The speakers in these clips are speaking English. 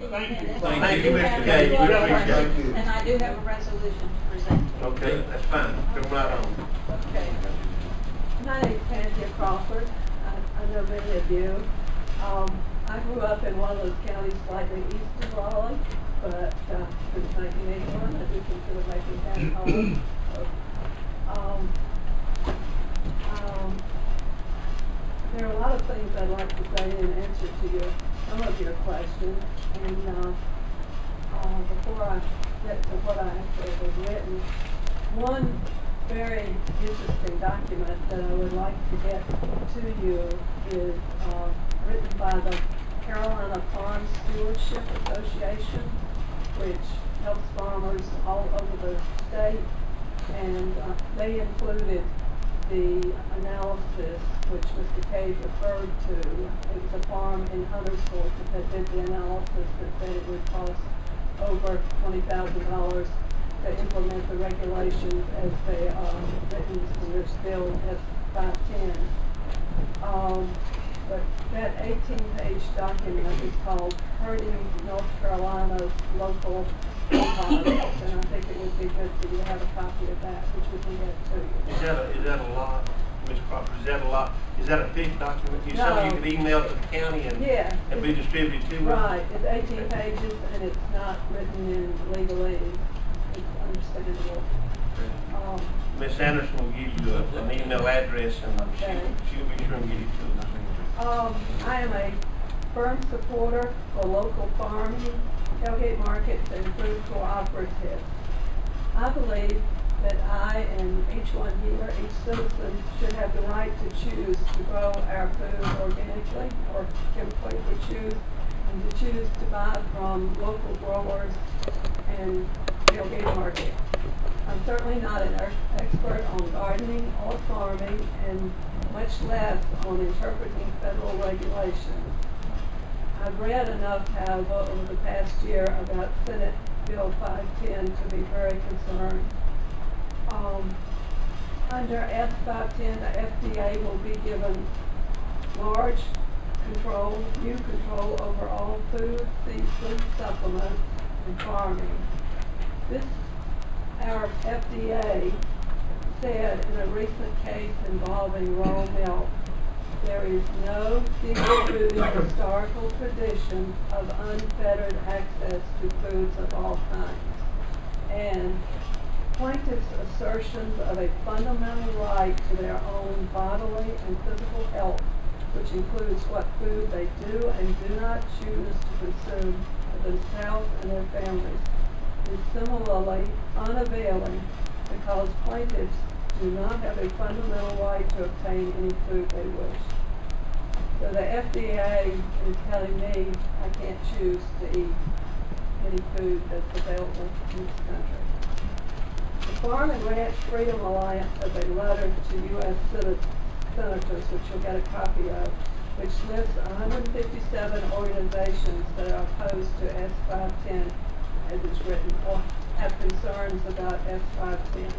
Thank you, Mr. Gage. We appreciate it. And I do have a resolution to present to you. Okay, that's fine. Come right on. Okay. My name's Panthea Crawford. I know many of you. I grew up in one of those counties slightly east of Raleigh, but since 1981, I do consider making that home. So, there are a lot of things I'd like to say in answer to some of your questions, and before I get to what I actually have written, one very interesting document that I would like to get to you is written by the Carolina Farm Stewardship Association, which helps farmers all over the state, and they included the analysis which Mr. Cage referred to. It was a farm in Huntersville that did the analysis that said it would cost over $20,000 to implement the regulations as they are written in this bill S510. But that 18-page document is called Hurting North Carolina's Local Products, and I think it would be good for you to have a copy of that, which we can get to you. Is that a lot, Ms. Crawford? Is that a lot? Is that a big document? You said you could email it to the county and be distributed to them? Right. It's 18 pages, and it's not written in legalese. It's understandable. Ms. Anderson will give you an email address, and she'll be sure and get it to us. I am a firm supporter for local farming, tailgate markets, and food cooperatives. I believe that I and each one here, each citizen, should have the right to choose to grow our food organically or chemically if we choose, and to choose to buy from local growers and tailgate markets. I'm certainly not an expert on gardening or farming, and much less on interpreting federal regulations. I've read enough, however, over the past year about Senate Bill 510 to be very concerned. Under S510, the FDA will be given large control, new control over all food, seed, food supplements, and farming. Our FDA said in a recent case involving raw milk, there is no deep-rooted historical tradition of unfettered access to foods of all kinds. And plaintiffs' assertions of a fundamental right to their own bodily and physical health, which includes what food they do and do not choose to consume for themselves and their families, is similarly unavailing because plaintiffs do not have a fundamental right to obtain any food they wish. So the FDA is telling me I can't choose to eat any food that's available in this country. The Farm and Ranch Freedom Alliance has a letter to U.S. senators, which you'll get a copy of, which lists 157 organizations that are opposed to S510 as it's written, or have concerns about S510.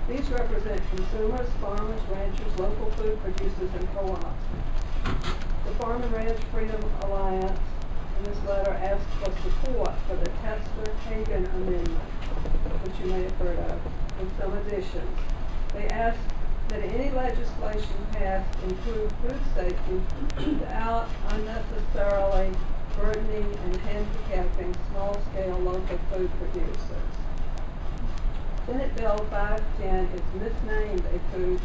These represent consumers, farmers, ranchers, local food producers, and co-ops. The Farm and Ranch Freedom Alliance in this letter asks for support for the Tester-Hagan Amendment, which you may have heard of, with some additions. They ask that any legislation passed improve food safety without unnecessarily burdening and handicapping small-scale local food producers. Senate Bill 510 is misnamed a food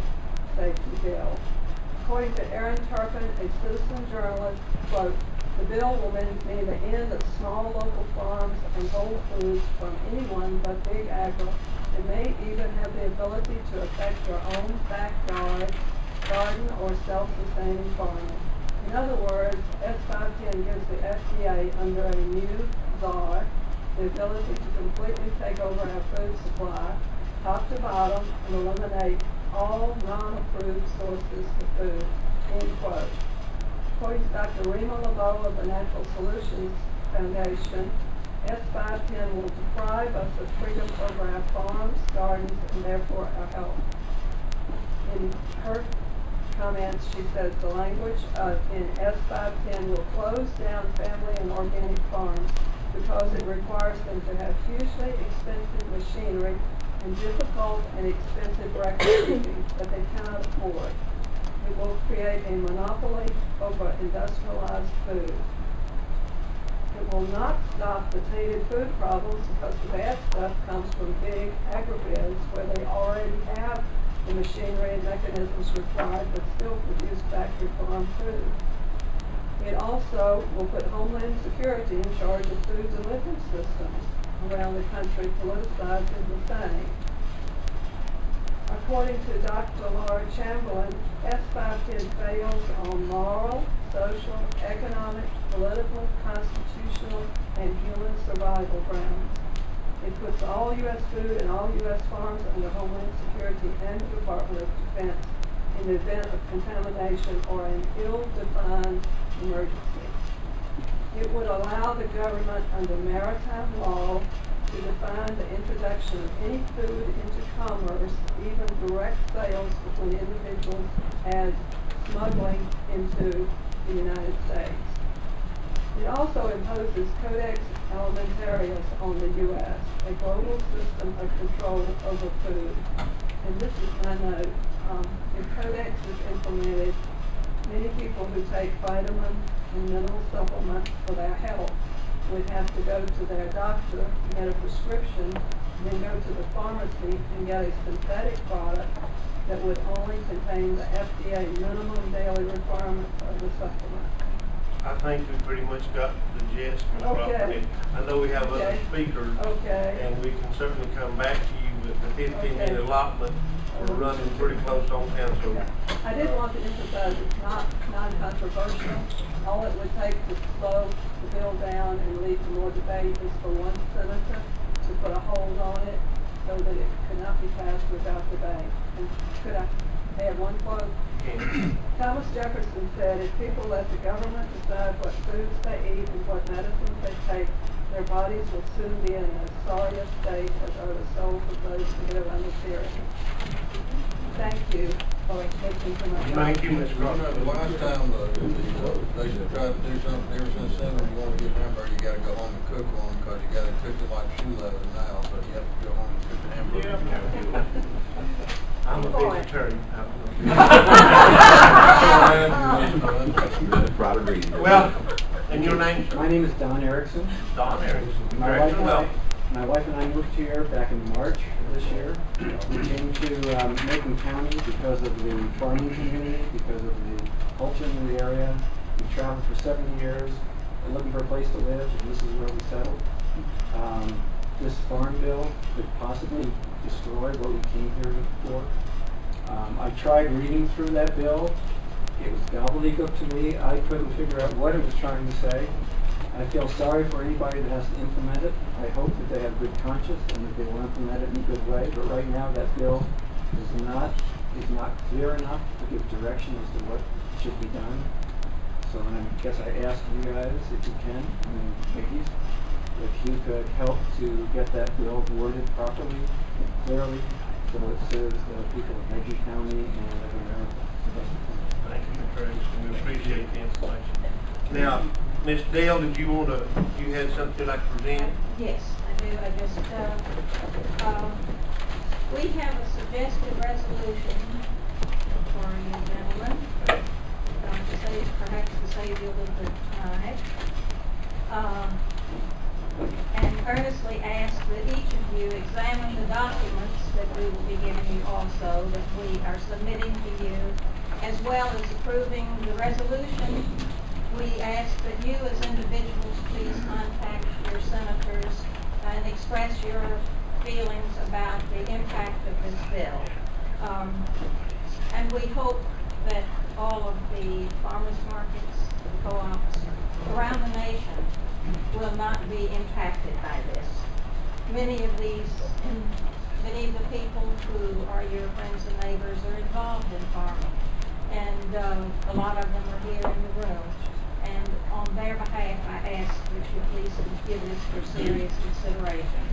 safety bill. According to Aaron Turpin, a citizen journalist, quote, the bill will mean the end of small local farms and whole foods from anyone but big agri, and may even have the ability to affect your own backyard, garden, or self-sustaining farming. In other words, S510 gives the FDA under a new czar the ability to completely take over our food supply, top to bottom, and eliminate all non-approved sources of food, end quote. According to Dr. Rima LeBeau of the Natural Solutions Foundation, S510 will deprive us of freedom over our farms, gardens, and therefore our health. In her comments, she says the language in S510 will close down family and organic farms because it requires them to have hugely expensive machinery and difficult and expensive record-keeping that they cannot afford. It will create a monopoly over industrialized food. It will not stop the tainted food problems because the bad stuff comes from big agribusiness where they already have the machinery and mechanisms required but still produce factory farm food. It also will put Homeland Security in charge of food delivery systems around the country, politicizing the same. According to Dr. Laura Chamberlain, S510 fails on moral, social, economic, political, constitutional, and human survival grounds. It puts all U.S. food and all U.S. farms under Homeland Security and the Department of Defense in the event of contamination or an ill-defined emergency. It would allow the government under maritime law to define the introduction of any food into commerce, even direct sales between individuals, as smuggling into the United States. It also imposes Codex Alimentarius on the U.S., a global system of control over food. And this is my note. If Codex is implemented, many people who take vitamin and mineral supplements for their health would have to go to their doctor, get a prescription, then go to the pharmacy and get a synthetic product that would only contain the FDA minimum daily requirements of the supplement. I think we pretty much got the gist of the Okay. property. I know we have other speakers, and we can certainly come back to you with the 15-minute allotment. We're running pretty close on time, so. I did want to emphasize it's not non-controversial. All it would take to slow the bill down and lead to more debate is for one senator to put a hold on it so that it could not be passed without debate. And could I add one quote? Thomas Jefferson said, if people let the government decide what foods they eat and what medicines they take, their bodies will soon be in as sorry a state as are the souls of those who live under tyranny. Thank you for taking to my Thank you, Ms. Cross. The last time they tried to do something ever since then, when you want to get hamburger, you got to go home and cook one because you got to cook it like shoe leather now, but you have to go home and cook the hamburger. Yeah. I'm a vegetarian. Well, and your name, sir? My name is Don Erickson. Don Erickson. My wife and I moved here back in March of this year. We came to Macon County because of the farming community, because of the culture in the area. We traveled for 7 years, looking for a place to live, and this is where we settled. This farm bill could possibly destroy what we came here for. I tried reading through that bill. It was gobbledygook to me. I couldn't figure out what it was trying to say. I feel sorry for anybody that has to implement it. I hope that they have good conscience and that they will implement it in a good way. But right now, that bill is not clear enough to give direction as to what should be done. So I guess I ask you guys, if you can, ladies, if you could help to get that bill worded properly, clearly, so it serves the people of Macon County and of America. Thank you, Mr. Erickson. We appreciate the information. Now, Ms. Dale, did you had something you'd like to present? Yes, I do. I just, we have a suggested resolution for you gentlemen, perhaps to save you a little bit of time. And earnestly ask that each of you examine the documents that we will be giving you also, that we are submitting to you, as well as approving the resolution. We ask that you as individuals please contact your senators and express your feelings about the impact of this bill. And we hope that all of the farmers markets, the co-ops around the nation will not be impacted by this. Many of the people who are your friends and neighbors are involved in farming, and a lot of them are here in the room. And on their behalf, I ask that you please give this for serious consideration.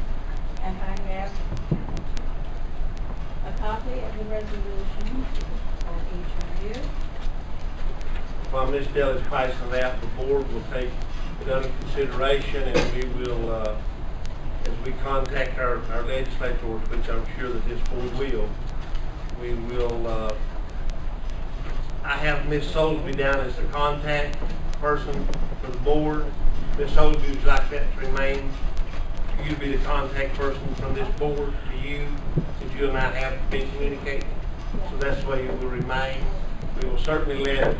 And I have a copy of the resolution for each of you. While Ms. Dale is passing it out, the board will take under consideration, and we will, as we contact our legislators, which I'm sure that this board will, we will, I have Ms. Soulsby down as the contact person for the board. Ms. Soulsby would like that to remain, you to be the contact person from this board to you, since you and I have been communicating. So that's the way it will remain. We will certainly let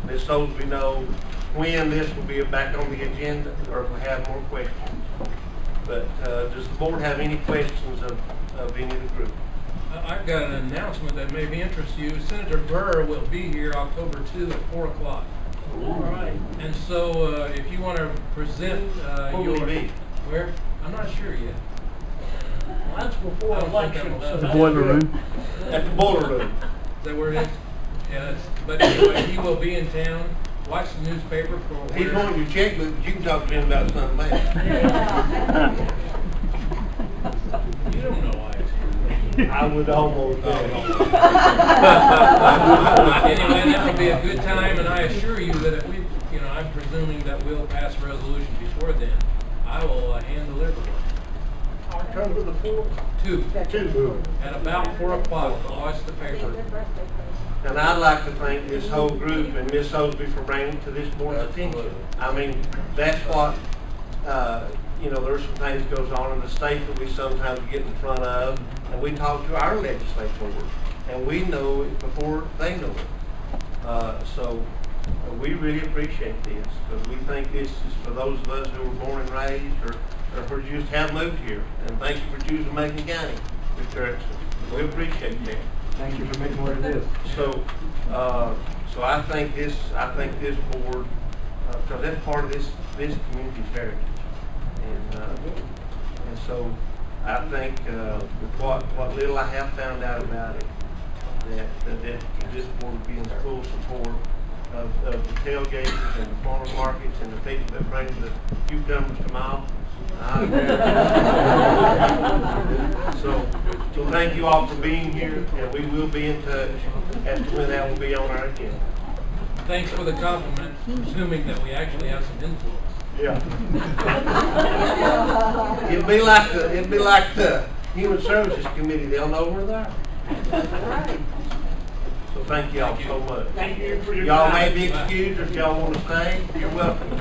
Ms. Soulsby know when this will be back on the agenda, or if we have more questions. But does the board have any questions of any of the group? I've got an announcement that may be interest to you. Senator Burr will be here October 2 at 4 o'clock. All right. And so if you want to present Where will he be? Where? I'm not sure yet. That's before election. The boiler room. At the boiler room. Is that where it is? Yeah, but anyway, he will be in town. Watch the newspaper for He's going to your checkbook, but you can talk to him about something else. You don't know why it's here. I would almost Anyway, that will be a good time, and I assure you that if we, I'm presuming that we'll pass a resolution before then. I will hand deliver one. October the 4th? 2. 2. At about 4 o'clock. Watch the paper. And I'd like to thank this whole group and Ms. Soulsby for bringing it to this board's attention. I mean, that's what, there's some things goes on in the state that we sometimes get in front of, and we talk to our legislators, and we know it before they know it. So we really appreciate this, because we think this is for those of us who were born and raised, or who just have moved here. And thank you for choosing Macon County, Mr. Jefferson. We appreciate that. Thank you for making what it is. So, so I think this board, because that's part of this community's heritage, and so I think with what little I have found out about it, that this board would be in full support of the tailgaters and the farmers markets and the people that bring the cucumbers to mouth. So thank you all for being here, and we will be in touch as to when that will be on our agenda. Thanks for the compliment, presuming that we actually have some influence. Yeah. It'll be like the Human Services Committee. They'll know we're there. So thank y'all so much. Thank you for your Y'all time. may be excused, or if y'all want to stay, you're welcome to.